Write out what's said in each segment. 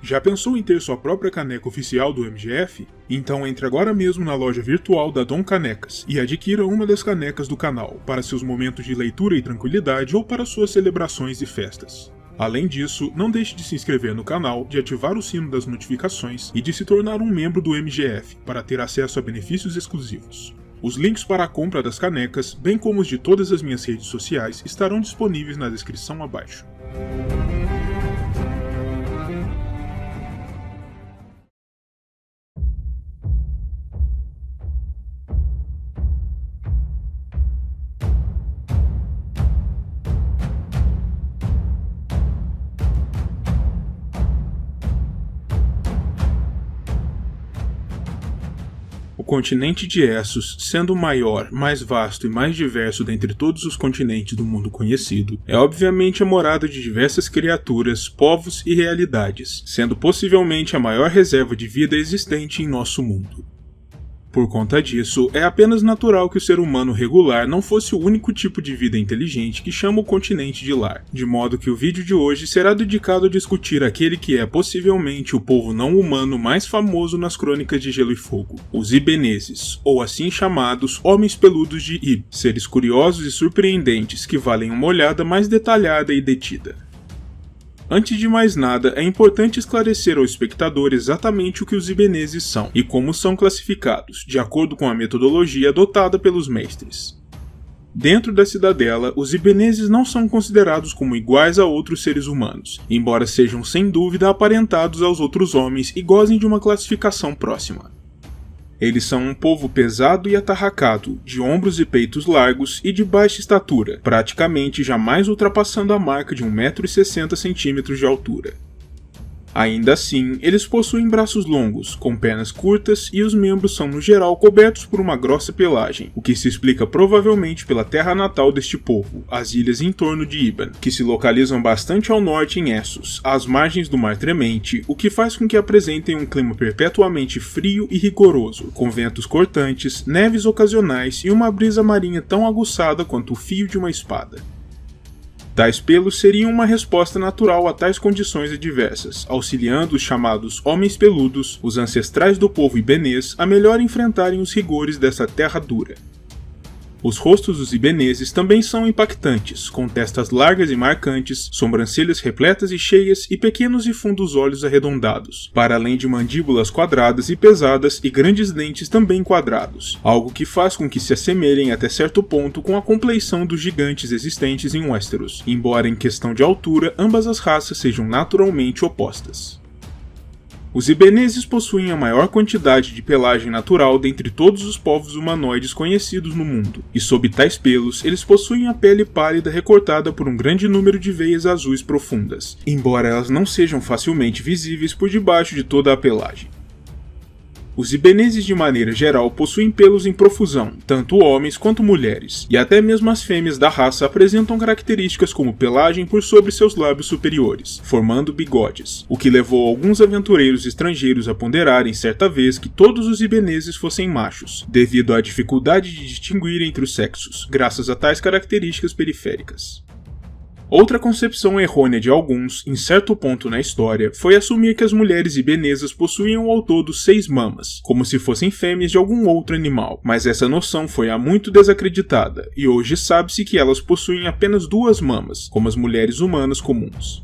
Já pensou em ter sua própria caneca oficial do MGF? Então entre agora mesmo na loja virtual da Dom Canecas e adquira uma das canecas do canal para seus momentos de leitura e tranquilidade ou para suas celebrações e festas. Além disso, não deixe de se inscrever no canal, de ativar o sino das notificações e de se tornar um membro do MGF para ter acesso a benefícios exclusivos. Os links para a compra das canecas, bem como os de todas as minhas redes sociais, estarão disponíveis na descrição abaixo. O continente de Essos, sendo o maior, mais vasto e mais diverso dentre todos os continentes do mundo conhecido, é obviamente a morada de diversas criaturas, povos e realidades, sendo possivelmente a maior reserva de vida existente em nosso mundo. Por conta disso, é apenas natural que o ser humano regular não fosse o único tipo de vida inteligente que chama o continente de lar, de modo que o vídeo de hoje será dedicado a discutir aquele que é possivelmente o povo não humano mais famoso nas crônicas de Gelo e Fogo, os Ibeneses, ou assim chamados Homens Peludos de Ib, seres curiosos e surpreendentes que valem uma olhada mais detalhada e detida. Antes de mais nada, é importante esclarecer ao espectador exatamente o que os Ibeneses são e como são classificados, de acordo com a metodologia adotada pelos mestres. Dentro da cidadela, os Ibeneses não são considerados como iguais a outros seres humanos, embora sejam sem dúvida aparentados aos outros homens e gozem de uma classificação próxima. Eles são um povo pesado e atarracado, de ombros e peitos largos e de baixa estatura, praticamente jamais ultrapassando a marca de 1,60 m de altura. Ainda assim, eles possuem braços longos, com pernas curtas e os membros são no geral cobertos por uma grossa pelagem, o que se explica provavelmente pela terra natal deste povo, as ilhas em torno de Iban, que se localizam bastante ao norte em Essos, às margens do Mar Tremente, o que faz com que apresentem um clima perpetuamente frio e rigoroso, com ventos cortantes, neves ocasionais e uma brisa marinha tão aguçada quanto o fio de uma espada. Tais pelos seriam uma resposta natural a tais condições adversas, auxiliando os chamados Homens Peludos, os ancestrais do povo ibenês, a melhor enfrentarem os rigores dessa terra dura. Os rostos dos ibeneses também são impactantes, com testas largas e marcantes, sobrancelhas repletas e cheias e pequenos e fundos olhos arredondados, para além de mandíbulas quadradas e pesadas e grandes dentes também quadrados, algo que faz com que se assemelhem até certo ponto com a compleição dos gigantes existentes em Westeros, embora em questão de altura ambas as raças sejam naturalmente opostas. Os Ibeneses possuem a maior quantidade de pelagem natural dentre todos os povos humanoides conhecidos no mundo, e sob tais pelos, eles possuem a pele pálida recortada por um grande número de veias azuis profundas, embora elas não sejam facilmente visíveis por debaixo de toda a pelagem. Os Ibeneses de maneira geral possuem pelos em profusão, tanto homens quanto mulheres, e até mesmo as fêmeas da raça apresentam características como pelagem por sobre seus lábios superiores, formando bigodes, o que levou alguns aventureiros estrangeiros a ponderarem certa vez que todos os Ibeneses fossem machos, devido à dificuldade de distinguir entre os sexos, graças a tais características periféricas. Outra concepção errônea de alguns, em certo ponto na história, foi assumir que as mulheres ibenesas possuíam ao todo 6 mamas, como se fossem fêmeas de algum outro animal, mas essa noção foi há muito desacreditada, e hoje sabe-se que elas possuem apenas 2 mamas, como as mulheres humanas comuns.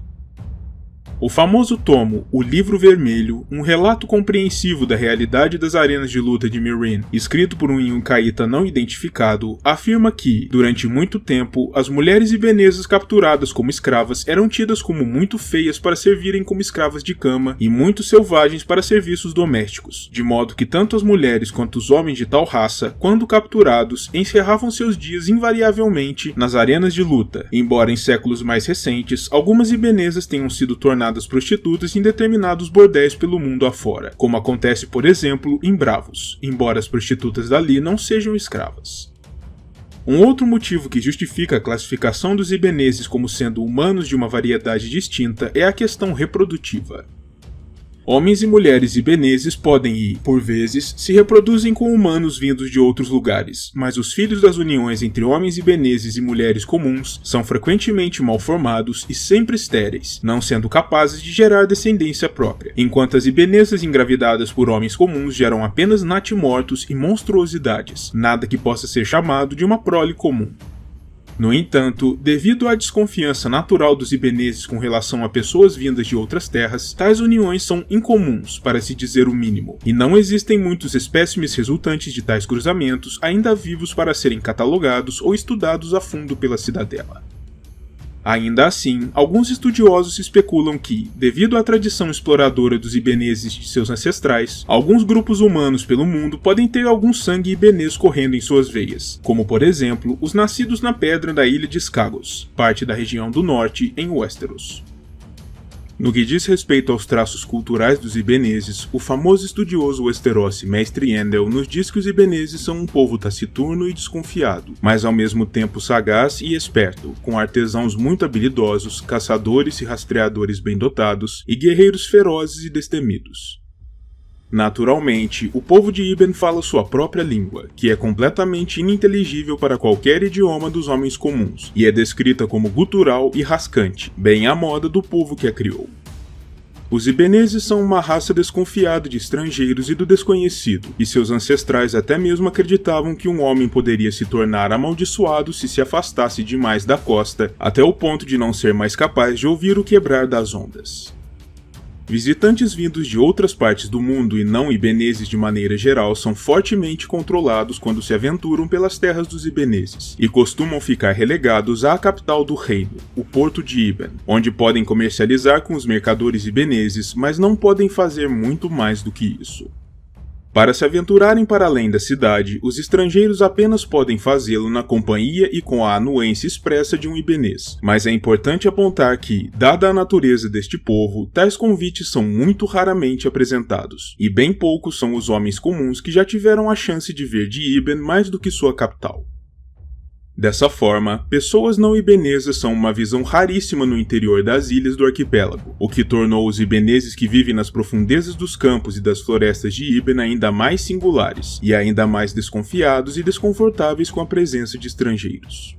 O famoso tomo O Livro Vermelho, um relato compreensivo da realidade das arenas de luta de Meereen, escrito por um Inhucaíta não identificado, afirma que, durante muito tempo, as mulheres ibenesas capturadas como escravas eram tidas como muito feias para servirem como escravas de cama e muito selvagens para serviços domésticos, de modo que tanto as mulheres quanto os homens de tal raça, quando capturados, encerravam seus dias invariavelmente nas arenas de luta, embora em séculos mais recentes, algumas ibenesas tenham sido tornadas prostitutas em determinados bordéis pelo mundo afora, como acontece, por exemplo, em Bravos, embora as prostitutas dali não sejam escravas. Um outro motivo que justifica a classificação dos ibeneses como sendo humanos de uma variedade distinta é a questão reprodutiva. Homens e mulheres ibeneses podem e, por vezes, se reproduzem com humanos vindos de outros lugares, mas os filhos das uniões entre homens ibeneses e mulheres comuns são frequentemente mal formados e sempre estéreis, não sendo capazes de gerar descendência própria, enquanto as ibenesas engravidadas por homens comuns geram apenas natimortos e monstruosidades, nada que possa ser chamado de uma prole comum. No entanto, devido à desconfiança natural dos ibeneses com relação a pessoas vindas de outras terras, tais uniões são incomuns, para se dizer o mínimo, e não existem muitos espécimes resultantes de tais cruzamentos ainda vivos para serem catalogados ou estudados a fundo pela cidadela. Ainda assim, alguns estudiosos especulam que, devido à tradição exploradora dos ibeneses de seus ancestrais, alguns grupos humanos pelo mundo podem ter algum sangue ibenês correndo em suas veias, como por exemplo os nascidos na pedra da ilha de Skagos, parte da região do norte em Westeros. No que diz respeito aos traços culturais dos ibeneses, o famoso estudioso Westerosi Mestre Yandel nos diz que os ibeneses são um povo taciturno e desconfiado, mas ao mesmo tempo sagaz e esperto, com artesãos muito habilidosos, caçadores e rastreadores bem dotados, e guerreiros ferozes e destemidos. Naturalmente, o povo de Iben fala sua própria língua, que é completamente ininteligível para qualquer idioma dos homens comuns, e é descrita como gutural e rascante, bem à moda do povo que a criou. Os ibeneses são uma raça desconfiada de estrangeiros e do desconhecido, e seus ancestrais até mesmo acreditavam que um homem poderia se tornar amaldiçoado se afastasse demais da costa, até o ponto de não ser mais capaz de ouvir o quebrar das ondas. Visitantes vindos de outras partes do mundo e não ibeneses de maneira geral são fortemente controlados quando se aventuram pelas terras dos ibeneses, e costumam ficar relegados à capital do reino, o porto de Iben, onde podem comercializar com os mercadores ibeneses, mas não podem fazer muito mais do que isso. Para se aventurarem para além da cidade, os estrangeiros apenas podem fazê-lo na companhia e com a anuência expressa de um ibenês, mas é importante apontar que, dada a natureza deste povo, tais convites são muito raramente apresentados, e bem poucos são os homens comuns que já tiveram a chance de ver de Iben mais do que sua capital. Dessa forma, pessoas não ibenesas são uma visão raríssima no interior das ilhas do arquipélago, o que tornou os ibeneses que vivem nas profundezas dos campos e das florestas de Iben ainda mais singulares, e ainda mais desconfiados e desconfortáveis com a presença de estrangeiros.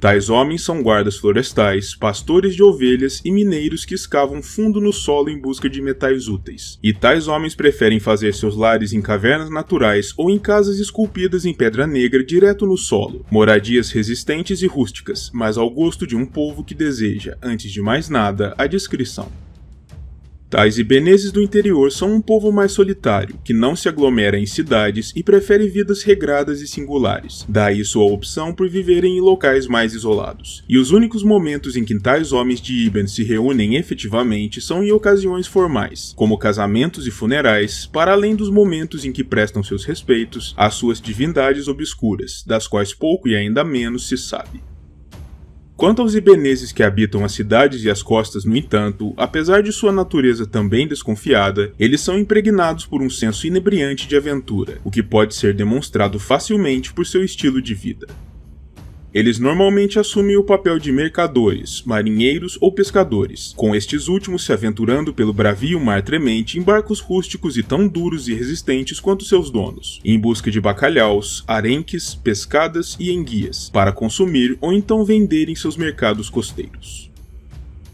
Tais homens são guardas florestais, pastores de ovelhas e mineiros que escavam fundo no solo em busca de metais úteis. E tais homens preferem fazer seus lares em cavernas naturais ou em casas esculpidas em pedra negra direto no solo, moradias resistentes e rústicas, mas ao gosto de um povo que deseja, antes de mais nada, a discrição. Tais ibeneses do interior são um povo mais solitário, que não se aglomera em cidades e prefere vidas regradas e singulares, daí sua opção por viverem em locais mais isolados. E os únicos momentos em que tais homens de Iben se reúnem efetivamente são em ocasiões formais, como casamentos e funerais, para além dos momentos em que prestam seus respeitos às suas divindades obscuras, das quais pouco e ainda menos se sabe. Quanto aos ibeneses que habitam as cidades e as costas, no entanto, apesar de sua natureza também desconfiada, eles são impregnados por um senso inebriante de aventura, o que pode ser demonstrado facilmente por seu estilo de vida. Eles normalmente assumem o papel de mercadores, marinheiros ou pescadores, com estes últimos se aventurando pelo bravio mar tremente em barcos rústicos e tão duros e resistentes quanto seus donos, em busca de bacalhaus, arenques, pescadas e enguias, para consumir ou então vender em seus mercados costeiros.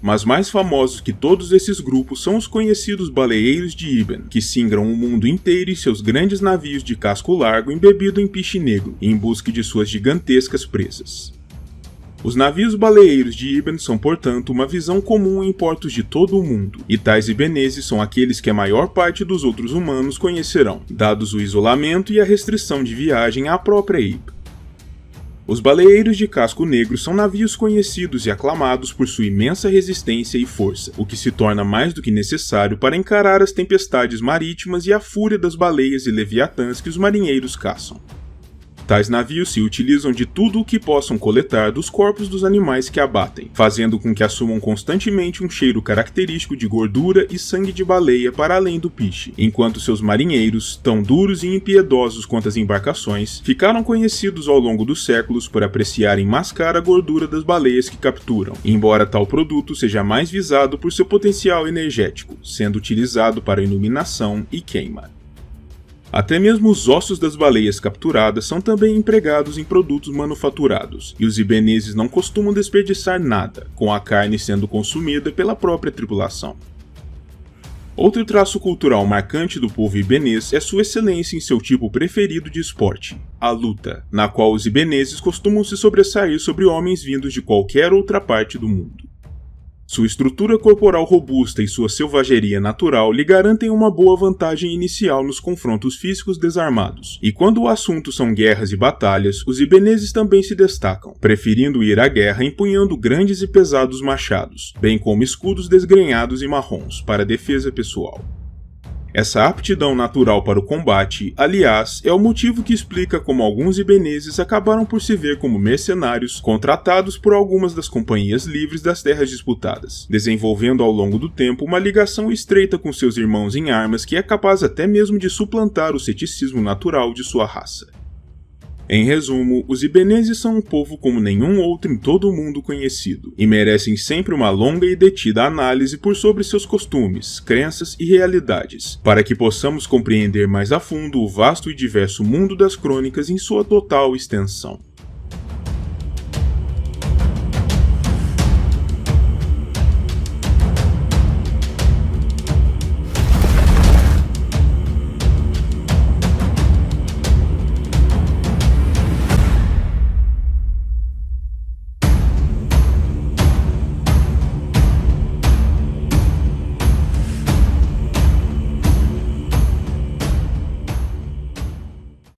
Mas mais famosos que todos esses grupos são os conhecidos baleeiros de Iben, que singram o mundo inteiro em seus grandes navios de casco largo embebido em piche negro, em busca de suas gigantescas presas. Os navios baleeiros de Iben são, portanto, uma visão comum em portos de todo o mundo, e tais ibeneses são aqueles que a maior parte dos outros humanos conhecerão, dados o isolamento e a restrição de viagem à própria Iben. Os baleeiros de casco negro são navios conhecidos e aclamados por sua imensa resistência e força, o que se torna mais do que necessário para encarar as tempestades marítimas e a fúria das baleias e leviatãs que os marinheiros caçam. Tais navios se utilizam de tudo o que possam coletar dos corpos dos animais que abatem, fazendo com que assumam constantemente um cheiro característico de gordura e sangue de baleia para além do piche, enquanto seus marinheiros, tão duros e impiedosos quanto as embarcações, ficaram conhecidos ao longo dos séculos por apreciarem mascar a gordura das baleias que capturam, embora tal produto seja mais visado por seu potencial energético, sendo utilizado para iluminação e queima. Até mesmo os ossos das baleias capturadas são também empregados em produtos manufaturados, e os ibeneses não costumam desperdiçar nada, com a carne sendo consumida pela própria tripulação. Outro traço cultural marcante do povo ibenês é sua excelência em seu tipo preferido de esporte, a luta, na qual os ibeneses costumam se sobressair sobre homens vindos de qualquer outra parte do mundo. Sua estrutura corporal robusta e sua selvageria natural lhe garantem uma boa vantagem inicial nos confrontos físicos desarmados, e quando o assunto são guerras e batalhas, os ibeneses também se destacam, preferindo ir à guerra empunhando grandes e pesados machados, bem como escudos desgrenhados e marrons, para defesa pessoal. Essa aptidão natural para o combate, aliás, é o motivo que explica como alguns ibeneses acabaram por se ver como mercenários contratados por algumas das companhias livres das terras disputadas, desenvolvendo ao longo do tempo uma ligação estreita com seus irmãos em armas que é capaz até mesmo de suplantar o ceticismo natural de sua raça. Em resumo, os ibeneses são um povo como nenhum outro em todo o mundo conhecido, e merecem sempre uma longa e detida análise por sobre seus costumes, crenças e realidades, para que possamos compreender mais a fundo o vasto e diverso mundo das crônicas em sua total extensão.